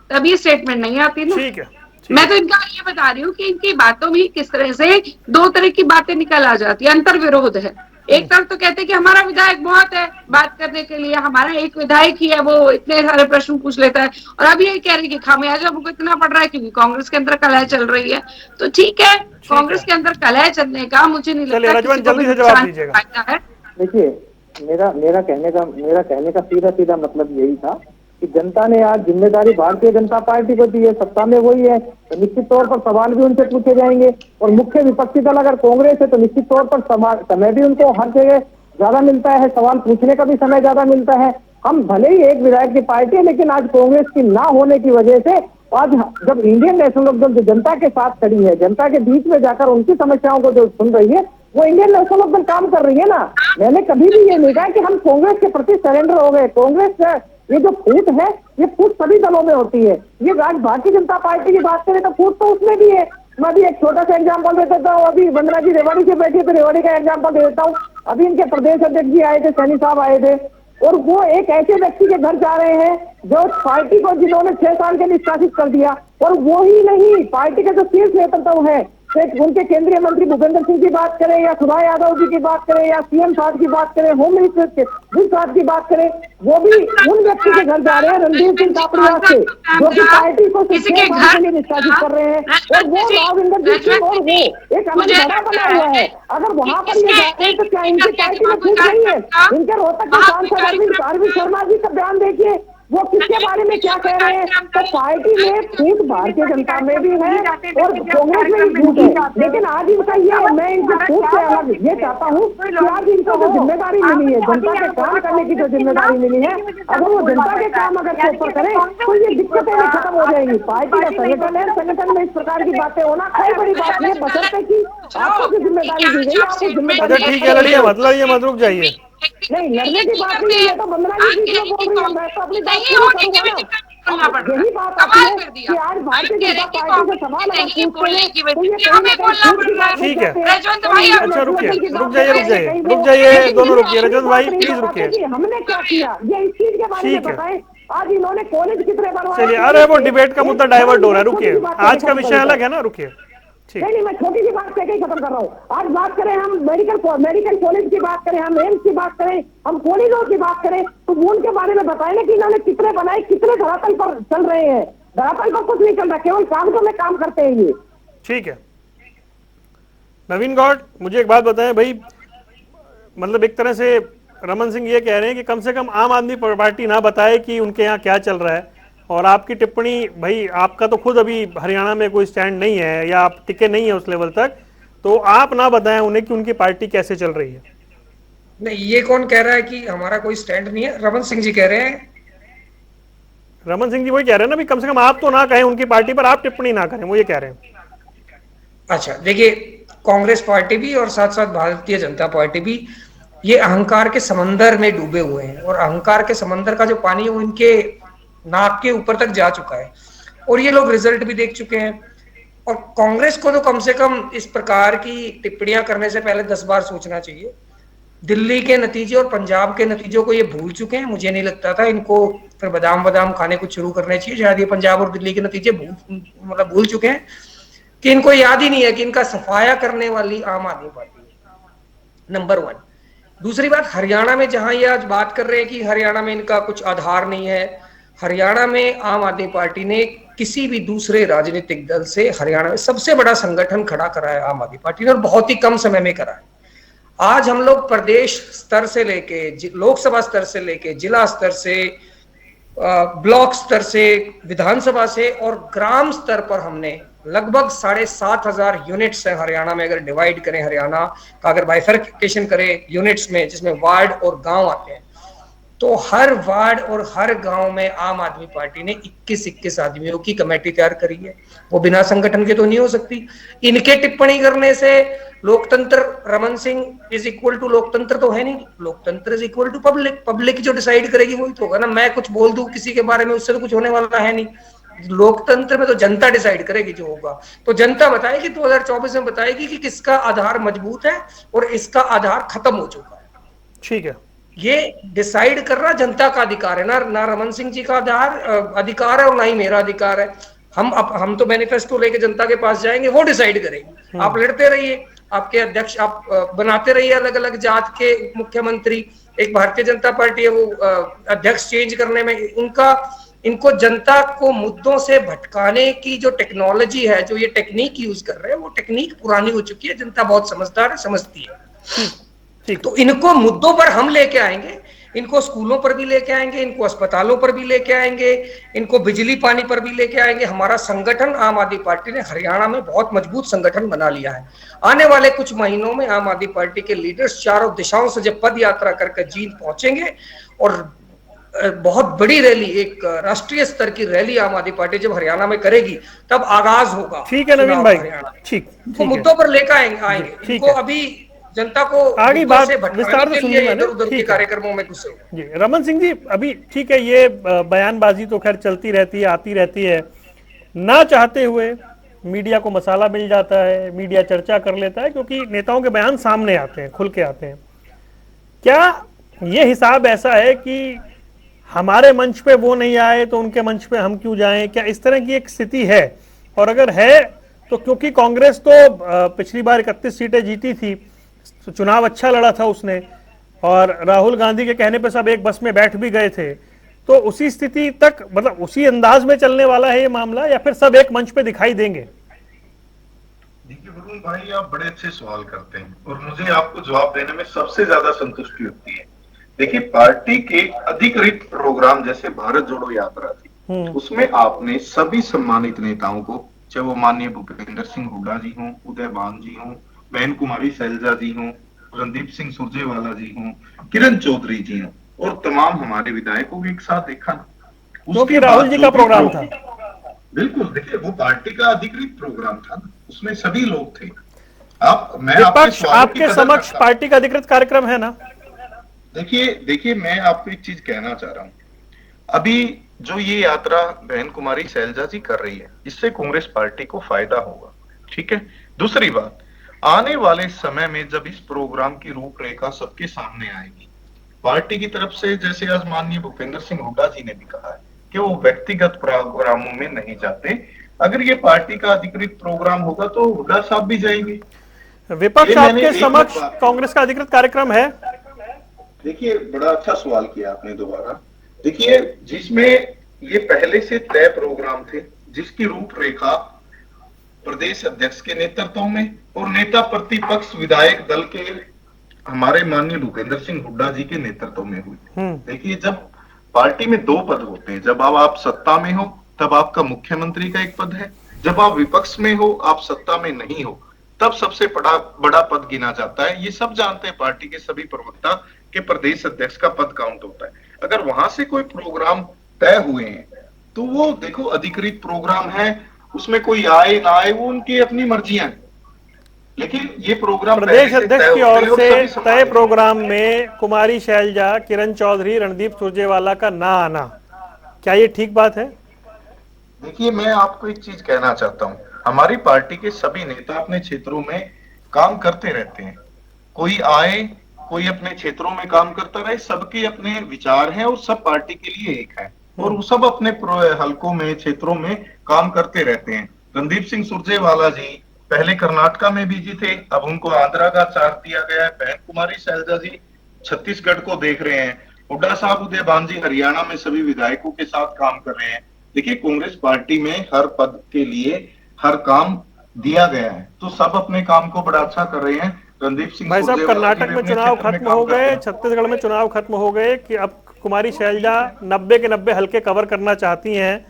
तब ये स्टेटमेंट नहीं आती ना। ठीक है, मैं तो इनका ये बता रही हूँ कि इनकी बातों में किस तरह से 2 तरह की बातें निकल आ जाती है, अंतर विरोध है। एक तरफ तो कहते हैं कि हमारा विधायक बहुत है बात करने के लिए, हमारा एक विधायक ही है, वो इतने सारे प्रश्न पूछ लेता है, और अब ये कह रहे हैं कि खामियाजा भुगतना पड़ रहा है क्योंकि कांग्रेस के अंदर कलह चल रही है। तो ठीक है, कांग्रेस के अंदर कलह चलने का मुझे नहीं लगता जल्दी से जवाब दीजिएगा। देखिए, मेरा कहने का सीधा मतलब यही था कि जनता ने आज जिम्मेदारी भारतीय जनता पार्टी को दी है, सत्ता में वही है, तो निश्चित तौर पर सवाल भी उनसे पूछे जाएंगे। और मुख्य विपक्षी दल अगर कांग्रेस है तो निश्चित तौर पर समय भी उनको हर जगह ज्यादा मिलता है, सवाल पूछने का भी समय ज्यादा मिलता है। हम भले ही एक विधायक की पार्टी है, लेकिन आज कांग्रेस की ना होने की वजह से आज जब इंडियन नेशनल लोकदल जो जनता के साथ खड़ी है, जनता के बीच में जाकर उनकी समस्याओं को जो सुन रही है, वो इंडियन नेशनल लोकदल काम कर रही है ना। मैंने कभी भी ये नहीं कहा कि हम कांग्रेस के प्रति सरेंडर हो गए। कांग्रेस ये जो फूट है, ये फूट सभी दलों में होती है। ये आज भारतीय जनता पार्टी की बात करें तो फूट तो उसमें भी है। मैं भी एक छोटा सा एग्जाम्पल दे देता हूँ। अभी वंदना जी रेवाड़ी से बैठी है तो रेवाड़ी का एग्जाम्पल दे देता हूँ। अभी इनके प्रदेश अध्यक्ष जी आए थे, सैनी साहब आए थे, और वो एक ऐसे व्यक्ति के घर जा रहे हैं जो पार्टी को जिन्होंने 6 साल के निष्कासित कर दिया, और वो ही नहीं, पार्टी के जो शीर्ष नेतृत्व है, उनके केंद्रीय मंत्री भूपेंद्र सिंह की बात करें, या सुधा यादव जी की बात करें, या सीएम साहब की बात करें, होम मिनिस्टर साहब की बात करें, वो भी उन व्यक्ति के घर जा रहे हैं, रणधीर सिंह कापड़िया से, जो कि पार्टी को 6 साल के लिए निष्कासित कर रहे हैं। और वो राविंदर जी सिंह और वो एक अलग बड़ा बना हुआ है। अगर वहां पर ये जाते हैं तो क्या इनकी पार्टी में छूट नहीं है? इनके रोहतक के सांसद अरविंद शर्मा जी का बयान देखिए, वो किसके बारे में क्या कह रहे हैं। तो पार्टी में फूट भारतीय जनता में भी है और कांग्रेस में भी फूट है, लेकिन आज इनका ये, मैं इनसे फूट से अलग ये चाहता हूँ कि आज इनको जो जिम्मेदारी मिली है, जनता के काम करने की जो जिम्मेदारी मिली है, अगर वो जनता के काम अगर के ऊपर करें तो ये दिक्कतें भी खत्म हो जाएंगी। पार्टी का संगठन है, संगठन में इस प्रकार की बातें होना कोई बड़ी बात नहीं है, बशर्ते कि आपको जो जिम्मेदारी दी गई आपको जिम्मेदारी। ठीक है लड़िए, मतलब ये मत रुक जाइए। नहीं लड़ने की बात नहीं है, तो वंदना जी बीच में बोल रही है, मैं तो अपनी बात पूरी करूंगा ना। यही बात आती है कि आज भारतीय जनता पार्टी से सवाल अगर पूछते हैं तो ये कहीं ना कहीं झूठ की बात ठीक है। है। अच्छा रुकिए, रुक जाइए दोनों रुकिए। रजत भाई प्लीज रुकिए। हमने क्या किया ये इस चीज के बारे में बताएं। आज इन्होंने कॉलेज कितने बनवाए। चलिए, अरे वो डिबेट का मुद्दा डाइवर्ट हो रहा है, रुकिए, आज का विषय अलग है ना, रुकिए। नहीं, मैं छोटी सी बात कहकर ही खत्म कर रहा हूँ। आज बात करें हम मेडिकल कॉलेज की बात करें, हम एम्स की बात करें, हम कॉरिडोर की बात करें, तो उनके बारे में बताए ना कि इन्होंने कितने बनाए, कितने धरातल पर चल रहे हैं। धरातल पर कुछ नहीं चल रहा, केवल कागजों में काम करते हैं ये। ठीक है नवीन गौड़, मुझे एक बात बताएं भाई, मतलब एक तरह से रमन सिंह ये कह रहे हैं कि कम से कम आम आदमी पार्टी ना बताए कि उनके यहाँ क्या चल रहा है, और आपकी टिप्पणी भाई, आपका तो खुद अभी हरियाणा में कोई स्टैंड नहीं है या आप टिके नहीं है उस लेवल तक, तो आप ना बताएं उन्हें कि उनकी पार्टी कैसे चल रही है। नहीं, ये कौन कह रहा है कि हमारा कोई स्टैंड नहीं है? रमन सिंह जी कह रहे हैं। रमन सिंह जी वही कह रहे हैं ना भी, कम से कम आप तो ना कहें उनकी पार्टी पर, आप टिप्पणी ना करें, वो ये कह रहे हैं। अच्छा देखिए, कांग्रेस पार्टी भी और साथ साथ भारतीय जनता पार्टी भी ये अहंकार के समंदर में डूबे हुए हैं, और अहंकार के समंदर का जो पानी है वो इनके नाक के ऊपर तक जा चुका है, और ये लोग रिजल्ट भी देख चुके हैं। और कांग्रेस को तो कम से कम इस प्रकार की टिप्पणियां करने से पहले 10 बार सोचना चाहिए। दिल्ली के नतीजे और पंजाब के नतीजों को ये भूल चुके हैं। मुझे नहीं लगता था इनको फिर बादाम खाने को शुरू करने चाहिए, शायद ये पंजाब और दिल्ली के नतीजे भूल चुके हैं कि इनको याद ही नहीं है कि इनका सफाया करने वाली आम आदमी पार्टी है, नंबर 1। दूसरी बात, हरियाणा में जहां ये आज बात कर रहे हैं कि हरियाणा में इनका कुछ आधार नहीं है, हरियाणा में आम आदमी पार्टी ने किसी भी दूसरे राजनीतिक दल से हरियाणा में सबसे बड़ा संगठन खड़ा करा है आम आदमी पार्टी ने, और बहुत ही कम समय में करा है। आज हम लोग प्रदेश स्तर से लेके, लोकसभा स्तर से लेके, जिला स्तर से, ब्लॉक स्तर से, विधानसभा से और ग्राम स्तर पर हमने लगभग 7,500 यूनिट्स है हरियाणा में। अगर डिवाइड करें हरियाणा का, अगर बाइफर्केशन करें यूनिट्स में, जिसमें वार्ड और गांव आते हैं, तो हर वार्ड और हर गांव में आम आदमी पार्टी ने 21 आदमियों की कमेटी तैयार करी है। वो बिना संगठन के तो नहीं हो सकती। इनके टिप्पणी करने से लोकतंत्र, Raman Singh is equal to लोकतंत्र तो है नहीं। लोकतंत्र is equal to public. Public जो डिसाइड करेगी वही तो होगा ना। मैं कुछ बोल दूं किसी के बारे में, उससे तो कुछ होने वाला है नहीं। लोकतंत्र में तो जनता डिसाइड करेगी जो होगा। तो जनता बताएगी 2024 में, बताएगी कि किसका आधार मजबूत है और इसका आधार खत्म हो चुका है। ठीक है, ये डिसाइड करना जनता का अधिकार है, ना रमन सिंह जी का अधिकार है और ना ही मेरा अधिकार है। हम तो मैनिफेस्टो लेके जनता के पास जाएंगे, वो डिसाइड करेंगे। आप लड़ते रहिए, आपके अध्यक्ष आप बनाते रहिए अलग अलग जात के मुख्यमंत्री। एक भारतीय जनता पार्टी है, वो अध्यक्ष चेंज करने में इनको जनता को मुद्दों से भटकाने की जो टेक्नोलॉजी है, जो ये टेक्निक यूज कर रहे हैं, वो टेक्निक पुरानी हो चुकी है। जनता बहुत समझदार है, समझती है। तो इनको मुद्दों पर हम लेके आएंगे, इनको स्कूलों पर भी लेके आएंगे, इनको अस्पतालों पर भी लेके आएंगे, इनको बिजली पानी पर भी लेके आएंगे। हमारा संगठन आम आदमी पार्टी ने हरियाणा में बहुत मजबूत संगठन बना लिया है। आने वाले कुछ महीनों में आम आदमी पार्टी के लीडर्स चारों दिशाओं से जब पद यात्रा करके जींद पहुंचेंगे, और बहुत बड़ी रैली, एक राष्ट्रीय स्तर की रैली आम आदमी पार्टी जब हरियाणा में करेगी, तब आगाज होगा। ठीक है नवीन भाई, ठीक, मुद्दों पर लेकर आएंगे इनको। अभी जनता को आगे बात विस्तार से सुनिए इधर-उधर के कार्यक्रमों में घुसे जी। रमन सिंह जी, अभी ठीक है, ये बयानबाजी तो खैर चलती रहती है, आती रहती है, ना चाहते हुए मीडिया को मसाला मिल जाता है, मीडिया चर्चा कर लेता है, क्योंकि नेताओं के बयान सामने आते हैं, खुल के आते हैं। क्या ये हिसाब ऐसा है कि हमारे मंच पे वो नहीं आए तो उनके मंच पे हम क्यों जाएं? क्या इस तरह की एक स्थिति है? और अगर है तो क्योंकि कांग्रेस तो पिछली बार 31 सीटें जीती थी, चुनाव अच्छा लड़ा था उसने, और राहुल गांधी के कहने पे सब एक बस में बैठ भी गए थे, तो उसी स्थिति तक, मतलब उसी अंदाज में चलने वाला है ये मामला, या फिर सब एक मंच पे दिखाई देंगे? देखिए वरुण भाई, आप बड़े अच्छे सवाल करते हैं और मुझे आपको जवाब देने में सबसे ज्यादा संतुष्टि होती है। देखिए, पार्टी के अधिकृत प्रोग्राम जैसे भारत जोड़ो यात्रा थी, उसमें आपने सभी सम्मानित नेताओं को, चाहे वो माननीय भूपेंद्र सिंह हुड्डा जी हों, उदय भान जी हों, बहन कुमारी सैलजा जी हों, रणदीप सिंह सुरजेवाला जी हों, किरण चौधरी जी हों, और तमाम हमारे विधायकों को एक साथ देखा ना। क्योंकि राहुल जी का प्रोग्राम था। बिल्कुल, देखिए वो पार्टी का अधिकृत प्रोग्राम था, उसमें सभी लोग थे। मैं विपक्ष आपके समक्ष पार्टी का अधिकृत कार्यक्रम है ना? देखिए मैं आपको एक चीज कहना चाह रहा हूं। अभी जो ये यात्रा बहन कुमारी सैलजा जी कर रही है, इससे कांग्रेस पार्टी को फायदा होगा, ठीक है। दूसरी बात, आने वाले समय में जब इस प्रोग्राम की रूपरेखा सबके सामने आएगी, पार्टी की तरफ से, जैसे आज माननीय भूपेंद्र सिंह हुड्डा जी ने भी कहा है कि वो व्यक्तिगत प्रोग्रामों में नहीं जाते, अगर ये पार्टी का अधिकृत प्रोग्राम होगा तो हुड्डा साहब भी जाएंगे। विपक्ष आपके समक्ष कांग्रेस का अधिकृत कार्यक्रम है? देखिए, बड़ा अच्छा सवाल किया आपने दोबारा। देखिए, जिसमें ये पहले से तय प्रोग्राम थे, जिसकी रूपरेखा प्रदेश अध्यक्ष के नेतृत्व में और नेता प्रतिपक्ष विधायक दल के हमारे माननीय भूपेंद्र सिंह हुड्डा जी के नेतृत्व में हुई। देखिए, जब पार्टी में दो पद होते हैं, जब आप सत्ता में हो तब आपका मुख्यमंत्री का एक पद है, जब आप विपक्ष में हो, आप सत्ता में नहीं हो, तब सबसे बड़ा पद गिना जाता है। ये सब जानते हैं, पार्टी के सभी प्रवक्ता, के प्रदेश अध्यक्ष का पद काउंट होता है। अगर वहां से कोई प्रोग्राम तय हुए हैं तो वो देखो अधिकृत प्रोग्राम है, उसमें कोई आए ना आए वो उनकी अपनी मर्जियां हैं, लेकिन ये प्रोग्राम प्रदेश अध्यक्ष की ओर से तय प्रोग्राम में कुमारी शैलजा, किरण चौधरी, रणदीप सुरजेवाला का ना आना, क्या ये ठीक बात है? देखिए, मैं आपको एक चीज कहना चाहता हूँ, हमारी पार्टी के सभी नेता अपने क्षेत्रों में काम करते रहते हैं, कोई आए कोई अपने क्षेत्रों में काम करता रहे, सबके अपने विचार हैं और सब पार्टी के लिए एक है, और वो सब अपने हलकों में, क्षेत्रों में काम करते रहते हैं। रणदीप सिंह सुरजेवाला जी पहले कर्नाटका में बिजी थे, अब उनको आंध्रा का चार्ज दिया गया है। बहन कुमारी सैलजा जी छत्तीसगढ़ को देख रहे हैं। हुड्डा साहब, उदय भान जी हरियाणा में सभी विधायकों के साथ काम कर रहे हैं। देखिए, कांग्रेस पार्टी में हर पद के लिए हर काम दिया गया है, तो सब अपने काम को बड़ा अच्छा कर रहे हैं। रणदीप सिंह भाई साहब, कर्नाटक में चुनाव खत्म हो गए, छत्तीसगढ़ में चुनाव खत्म हो गए, कि अब कुमारी शैलजा 90 के 90 हल्के कवर करना चाहती हैं,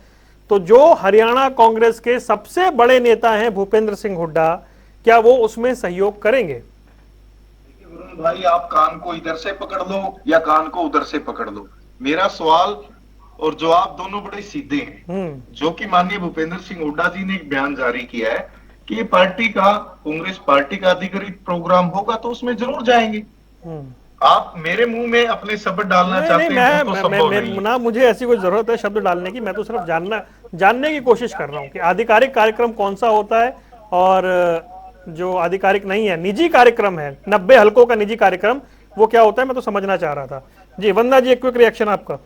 तो जो हरियाणा कांग्रेस के सबसे बड़े नेता हैं भूपेंद्र सिंह हुड्डा, क्या वो उसमें सहयोग करेंगे? वरुण भाई, आप कान को इधर से पकड़ लो या कान को उधर से पकड़ लो, मेरा सवाल और जवाब दोनों बड़े सीधे हैं। जो कि माननीय भूपेंद्र सिंह हुड्डा जी ने एक बयान जारी किया है कि पार्टी का, कांग्रेस पार्टी का अधिकृत प्रोग्राम होगा तो उसमें जरूर जाएंगे। आप मेरे मुंह में अपने शब्द डालना चाहते हैं तो संभव नहीं। ना मुझे ऐसी कोई जरूरत है शब्द डालने की, मैं तो सिर्फ जानने की कोशिश कर रहा हूँ कि आधिकारिक कार्यक्रम कौन सा होता है और जो आधिकारिक नहीं है, निजी कार्यक्रम है, 90 हल्कों का निजी कार्यक्रम, वो क्या होता है, मैं तो समझना चाह रहा था। जी वंदना जी, एक क्विक रिएक्शन आपका।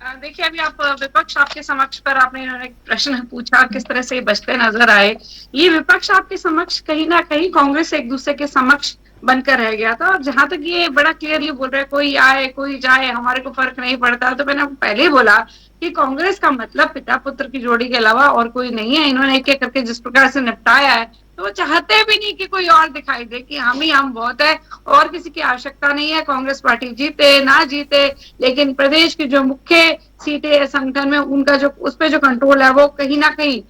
देखिए, अभी आप विपक्ष आपके समक्ष पर आपने इन्होंने प्रश्न पूछा किस तरह से बचते नजर आए। ये विपक्ष आपके समक्ष कहीं ना कहीं कांग्रेस एक दूसरे के समक्ष बनकर रह गया था, और जहां तक ये बड़ा क्लियरली बोल रहे हैं कोई आए कोई जाए हमारे को फर्क नहीं पड़ता, तो मैंने पहले ही बोला कि कांग्रेस का मतलब पिता पुत्र की जोड़ी के अलावा और कोई नहीं है। इन्होंने एक एक करके जिस प्रकार से निपटाया है, तो वो चाहते भी नहीं कि कोई और दिखाई दे कि हम ही हम बहुत है, और किसी की आवश्यकता नहीं है। कांग्रेस पार्टी जीते ना जीते, लेकिन प्रदेश की जो मुख्य सीटें संगठन में उनका जो उस पर जो कंट्रोल है वो कहीं ना कहीं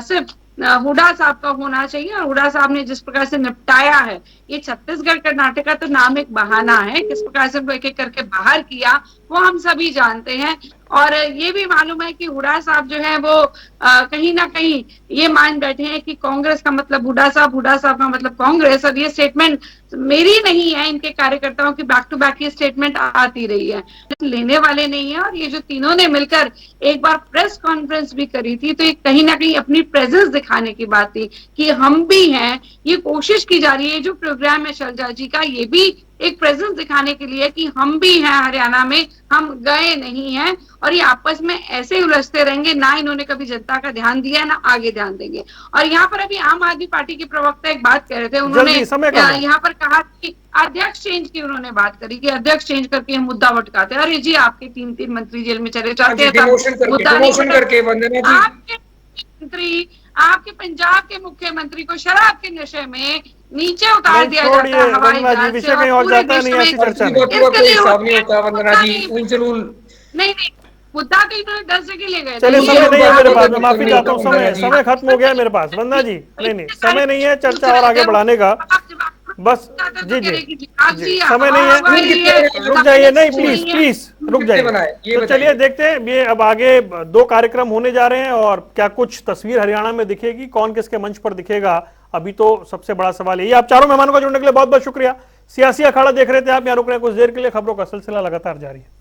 सिर्फ हुड्डा साहब का होना चाहिए। और हुड्डा साहब ने जिस प्रकार से निपटाया है, ये छत्तीसगढ़ कर्नाटक का तो नाम एक बहाना है, किस प्रकार से उनको एक एक करके बाहर किया वो हम सभी जानते हैं। और ये भी मालूम है कि हुड्डा साहब जो है वो कहीं ना कहीं ये मान बैठे हैं कि कांग्रेस का मतलब हुड्डा साहब का मतलब कांग्रेस। और ये स्टेटमेंट मेरी नहीं है, इनके कार्यकर्ताओं की बैक टू बैक ये स्टेटमेंट आती रही है, लेने वाले नहीं है। और ये जो तीनों ने मिलकर एक बार प्रेस कॉन्फ्रेंस भी करी थी, तो ये कहीं ना कहीं अपनी प्रेजेंस दिखाने की बात थी कि हम भी हैं। ये कोशिश की जा रही है, जो प्रोग्राम है शैलजा जी का, ये भी एक प्रेजेंस दिखाने के लिए कि हम भी हैं हरियाणा में, हम गए नहीं हैं। और ये आपस में ऐसे उलझते रहेंगे, ना इन्होंने कभी जनता का ध्यान दिया ना आगे ध्यान देंगे। और यहाँ पर अभी आम आदमी पार्टी के प्रवक्ता एक बात कह रहे थे, उन्होंने यहाँ पर कहा कि अध्यक्ष चेंज की उन्होंने बात करी कि अध्यक्ष चेंज करके मुद्दा भटकाते हैं। अरे जी, आपके 3 मंत्री जेल में चले जाते हैं, आपके पंजाब के मुख्यमंत्री को शराब के नशे में नीचे उतार दिया जाता है हवाई वंदना जी, जहाज विषय से कहीं और और पूरे जाता विश्व नहीं, में ऐसी चर्चा नहीं। इसके लिए हिसाब नहीं होता वंदना जी, उल नहीं मुद्दा तो इन्होंने 10 जगह ले गए। चलिए, समय नहीं है मेरे पास, मैं माफी चाहता हूँ, वंदना जी। समय खत्म हो गया है मेरे पास। वंदना जी, नहीं, समय नहीं है चर्चा और आगे बढ़ाने का, बस जी, समय नहीं है, रुक जाइए, नहीं प्लीज रुक जाइए। तो चलिए देखते हैं, ये अब आगे 2 कार्यक्रम होने जा रहे हैं और क्या कुछ तस्वीर हरियाणा में दिखेगी, कौन किसके मंच पर दिखेगा, अभी तो सबसे बड़ा सवाल यही। आप चारों मेहमानों को जुड़ने के लिए बहुत बहुत शुक्रिया। सियासी अखाड़ा देख रहे थे आप, यहाँ रुक रहे हैं कुछ देर के लिए, खबरों का सिलसिला लगातार जारी है।